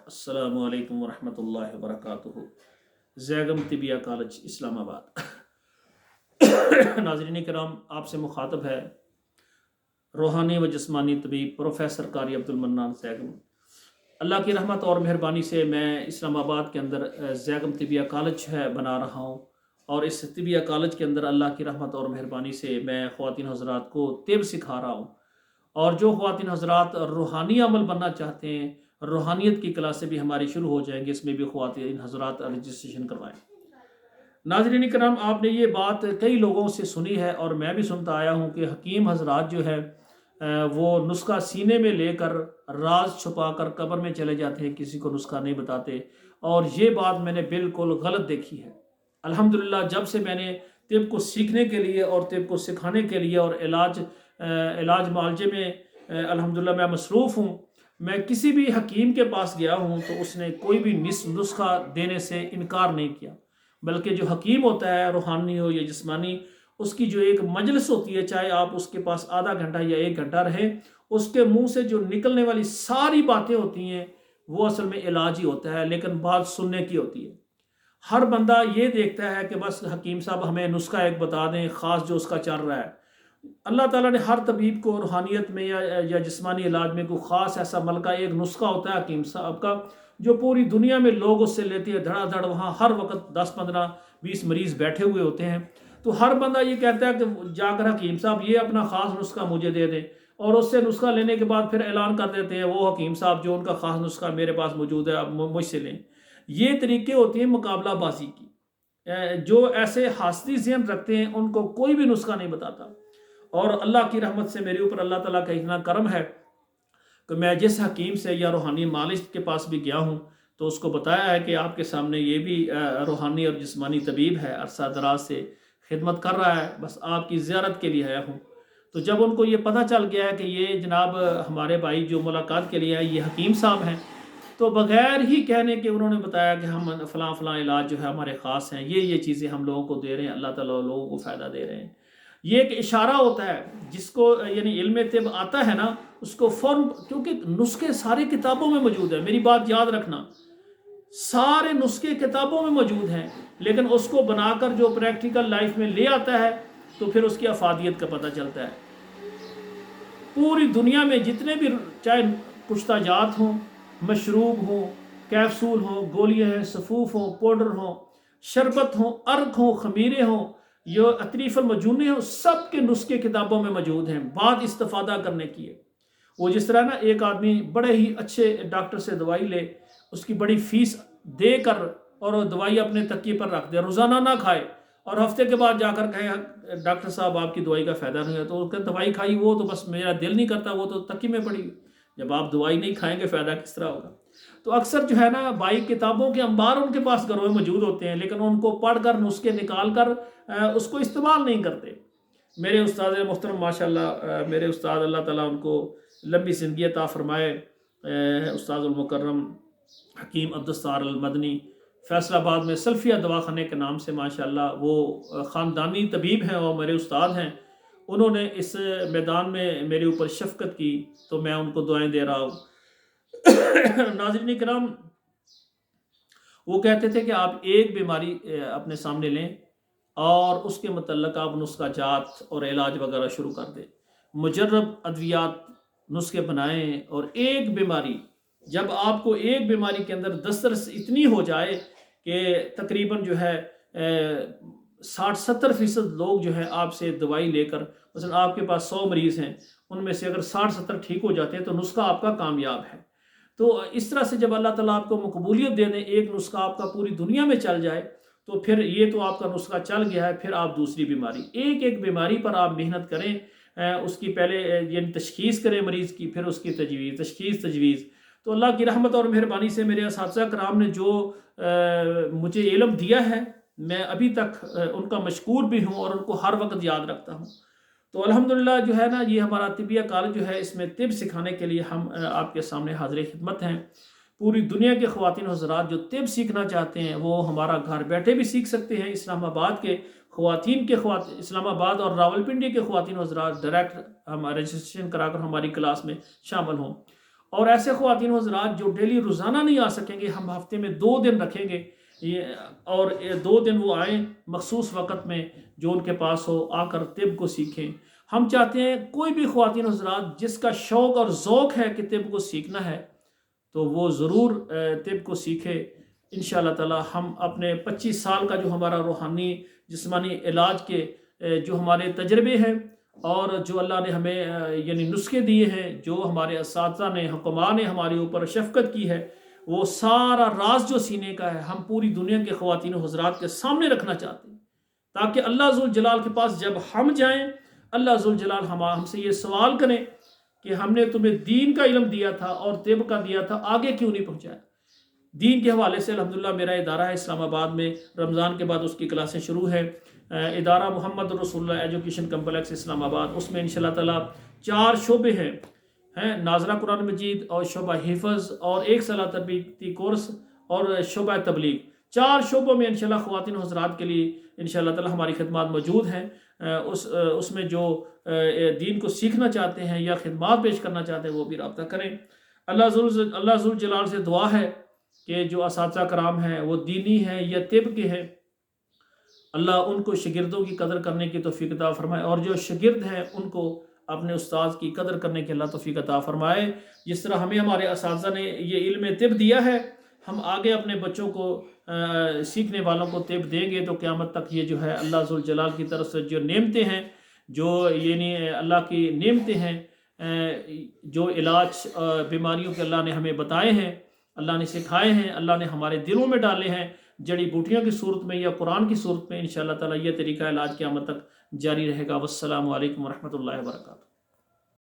अस्सलामु अलैकुम वरहमतुल्लाहि वबरकातुहू। Zaigham tibia college Islamabad. नाज़रीन किराम, आपसे मुखातब है रूहानी व जिस्मानी तबीब प्रोफेसर कारी अब्दुल मन्नान ज़ैगम। अल्लाह की रहमत और मेहरबानी से मैं इस्लामाबाद के अंदर ज़ैगम तिबिया कॉलेज है बना रहा हूँ, और इस तिबिया कॉलेज के अंदर अल्लाह की रहमत और मेहरबानी से मैं ख़वातीन हज़रात को तिब सिखा रहा हूँ। और जो ख़वातीन हज़रात रूहानी अमल बनना चाहते हैं, रूहानियत की क्लासें भी हमारी शुरू हो जाएंगी, इसमें भी ख़वातीन हज़रात रजिस्ट्रेशन करवाएं। नाज़रीन किराम, आपने ये बात कई लोगों से सुनी है और मैं भी सुनता आया हूँ कि हकीम हज़रात जो है वो नुस्खा सीने में लेकर राज छुपा कर कब्र में चले जाते हैं, किसी को नुस्खा नहीं बताते, और ये बात मैंने बिल्कुल गलत देखी है। अल्हम्दुलिल्लाह, जब से मैंने तिब को सीखने के लिए और तिब को सिखाने के लिए और इलाज मालजे में अल्हम्दुलिल्लाह मैं मसरूफ़ हूँ, मैं किसी भी हकीम के पास गया हूँ तो उसने कोई भी नुस्खा देने से इनकार नहीं किया, बल्कि जो हकीम होता है, रूहानी हो या जिस्मानी, उसकी जो एक मजलिस होती है, चाहे आप उसके पास आधा घंटा या 1 घंटा रहे, उसके मुंह से जो निकलने वाली सारी बातें होती हैं वो असल में इलाज ही होता है, लेकिन बात सुनने की होती है। हर बंदा ये देखता है कि बस हकीम साहब हमें नुस्खा एक बता दें ख़ास जो उसका चल रहा है। अल्लाह ताला ने हर तबीब को रूहानियत में या जिस्मानी इलाज में कोई ख़ास ऐसा मलका, एक नुस्खा होता है हकीम साहब का, जो पूरी दुनिया में लोग उससे लेते हैं धड़ाधड़। वहाँ हर वक्त 10-15-20 मरीज़ बैठे हुए होते हैं, तो हर बंदा ये कहता है कि जाकर हकीम साहब ये अपना ख़ास नुस्खा मुझे दे दें, और उससे नुस्खा लेने के बाद फिर ऐलान कर देते हैं वो हकीम साहब जो उनका ख़ास नुस्खा मेरे पास मौजूद है, आप मुझसे लें। ये तरीके होती हैं मुकाबलाबाजी की। जो ऐसे हासदी ज़हन रखते हैं उनको कोई भी नुस्खा नहीं बताता। और अल्लाह की रहमत से मेरे ऊपर अल्लाह ताला का इतना करम है कि मैं जिस हकीम से या रूहानी मालिश के पास भी गया हूँ तो उसको बताया है कि आपके सामने ये भी रूहानी और जिस्मानी तबीब है, अरसा दराज से खिदमत कर रहा है, बस आपकी ज़ियारत के लिए आया हूँ। तो जब उनको ये पता चल गया है कि ये जनाब हमारे भाई जो मुलाकात के लिए आए ये हकीम साहब हैं, तो बग़ैर ही कहने के उन्होंने बताया कि हम फ़लाँ फ़लाँ इलाज जो है हमारे ख़ास हैं, ये चीज़ें हम लोगों को दे रहे हैं, अल्लाह ताला लोगों को फ़ायदा दे रहे हैं। ये एक इशारा होता है जिसको यानी इल्म तिब आता है ना, उसको फ़ौरन, क्योंकि नुस्खे सारी किताबों में मौजूद है, मेरी बात याद रखना, सारे नुस्खे किताबों में मौजूद हैं, लेकिन उसको बनाकर जो प्रैक्टिकल लाइफ में ले आता है तो फिर उसकी अफादियत का पता चलता है। पूरी दुनिया में जितने भी, चाहे कुश्ता जात हों, मशरूब हों, कैप्सूल हों, गोलियाँ हैं, सफ़ूफ हों, पाउडर हों, शरबत हों, अर्क हों, खमीरे हों, ये अतरीफ़ल मजूने हों, सब के नुस्खे किताबों में मौजूद हैं। बात इस्तिफ़ादा करने की है। वो जिस तरह ना एक आदमी बड़े ही अच्छे डॉक्टर से दवाई ले, उसकी बड़ी फ़ीस दे कर और दवाई अपने तकिए पर रख दे, रोज़ाना ना खाए, और हफ्ते के बाद जाकर कहे डॉक्टर साहब आपकी दवाई का फ़ायदा नहीं है, तो उसका दवाई खाई वो तो बस मेरा दिल नहीं करता, वो तो तकिए में पड़ी। जब आप दवाई नहीं खाएंगे फ़ायदा किस तरह होगा? तो अक्सर जो है ना भाई किताबों के अंबार उनके पास घरों में मौजूद होते हैं, लेकिन उनको पढ़ कर नुस्खे निकाल कर उसको इस्तेमाल नहीं करते। मेरे उस्ताद मोहतरम माशाल्लाह, मेरे उस्ताद अल्लाह ताला उनको लंबी ज़िंदगी अता फ़रमाए, उस्ताद मुकर्रम हकीम अब्दुस्तार अल मदनी फैसलाबाद में सल्फिया दवाखाने के नाम से माशाल्लाह वो ख़ानदानी तबीब हैं और मेरे उस्ताद हैं। उन्होंने इस मैदान में मेरे ऊपर शफ़क़त की, तो मैं उनको दुआएं दे रहा हूँ। नाज़रीन किराम, वो कहते थे कि आप एक बीमारी अपने सामने लें और उसके मतलब आप नुस्खा जात और इलाज वगैरह शुरू कर दें, मुजर्रब अद्वियात नुस्खे बनाएं, और एक बीमारी, जब आपको एक बीमारी के अंदर दस्तरस इतनी हो जाए कि तकरीबन जो है 60-70% लोग जो है आपसे दवाई लेकर, मसलन आपके पास 100 मरीज़ हैं, उनमें से अगर 60-70 ठीक हो जाते हैं तो नुस्खा आपका कामयाब है। तो इस तरह से जब अल्लाह ताला आपको मकबूलियत दे दे, एक नुस्खा आपका पूरी दुनिया में चल जाए, तो फिर ये तो आपका नुस्खा चल गया है, फिर आप दूसरी बीमारी, एक एक बीमारी पर आप मेहनत करें, उसकी पहले यानी तशख़ीस करें मरीज़ की, फिर उसकी तजवीज़, तजवीज़। तो अल्लाह की रहमत और मेहरबानी से मेरे असातिज़ा कराम ने जो मुझे इल्म दिया है, मैं अभी तक उनका मशकूर भी हूँ और उनको हर वक्त याद रखता हूँ। तो अल्हम्दुलिल्लाह जो है ना, ये हमारा तिबिया कॉलेज जो है, इसमें तिब सिखाने के लिए हम आपके सामने हाज़िर खिदमत हैं। पूरी दुनिया के ख़वातीन हज़रात जो तिब सीखना चाहते हैं वो हमारा घर बैठे भी सीख सकते हैं। इस्लामाबाद के इस्लामाबाद और रावलपिंडी के ख़वातीन हज़रात डायरेक्ट हम रजिस्ट्रेशन कराकर हमारी क्लास में शामिल हों। اور ایسے خواتین و حضرات جو ڈیلی روزانہ نہیں آ سکیں گے، ہم ہفتے میں 2 دن رکھیں گے، اور 2 دن وہ آئیں مخصوص وقت میں جو ان کے پاس ہو، آ کر طب کو سیکھیں۔ ہم چاہتے ہیں کوئی بھی خواتین و حضرات جس کا شوق اور ذوق ہے کہ طب کو سیکھنا ہے تو وہ ضرور طب کو سیکھے۔ انشاءاللہ تعالی ہم اپنے 25 سال کا جو ہمارا روحانی جسمانی علاج کے جو ہمارے تجربے ہیں اور جو اللہ نے ہمیں یعنی نسخے دیے ہیں، جو ہمارے اساتذہ نے، حکماء نے ہمارے اوپر شفقت کی ہے، وہ سارا راز جو سینے کا ہے ہم پوری دنیا کے خواتین و حضرات کے سامنے رکھنا چاہتے ہیں، تاکہ اللہ ذوالجلال کے پاس جب ہم جائیں، اللہ ذوالجلال ہم سے یہ سوال کریں کہ ہم نے تمہیں دین کا علم دیا تھا اور طب کا دیا تھا، آگے کیوں نہیں پہنچایا؟ دین کے حوالے سے الحمدللہ میرا ادارہ ہے اسلام آباد میں، رمضان کے بعد اس کی کلاسیں شروع ہیں۔ ادارہ محمد رسول اللہ ایجوکیشن کمپلیکس اسلام آباد، اس میں انشاءاللہ تعالی 4 شعبے ہیں، ناظرہ قرآن مجید اور شعبہ حفظ اور 1 سالہ تربیتی کورس اور شعبہ تبلیغ، 4 شعبوں میں انشاءاللہ خواتین و حضرات کے لیے انشاءاللہ تعالی ہماری خدمات موجود ہیں۔ اس میں جو دین کو سیکھنا چاہتے ہیں یا خدمات پیش کرنا چاہتے ہیں وہ بھی رابطہ کریں۔ اللہ ذوالجلال سے دعا ہے کہ جو اساتذہ کرام ہیں وہ دینی ہیں یا طب کے ہیں، اللہ ان کو شاگردوں کی قدر کرنے کی توفیق عطا فرمائے، اور جو شاگرد ہیں ان کو اپنے استاذ کی قدر کرنے کی اللہ توفیق عطا فرمائے۔ جس طرح ہمیں ہمارے اساتذہ نے یہ علم طب دیا ہے، ہم آگے اپنے بچوں کو سیکھنے والوں کو طب دیں گے تو قیامت تک یہ جو ہے اللہ ذوالجلال کی طرف سے جو نعمتیں ہیں، جو یعنی اللہ کی نعمتیں ہیں، جو علاج بیماریوں کے اللہ نے ہمیں بتائے ہیں، اللہ نے سکھائے ہیں، اللہ نے ہمارے دلوں میں ڈالے ہیں، جڑی بوٹیوں کی صورت میں یا قرآن کی صورت میں، انشاءاللہ تعالی یہ طریقہ علاج قیامت تک جاری رہے گا۔ والسلام علیکم ورحمۃ اللہ وبرکاتہ۔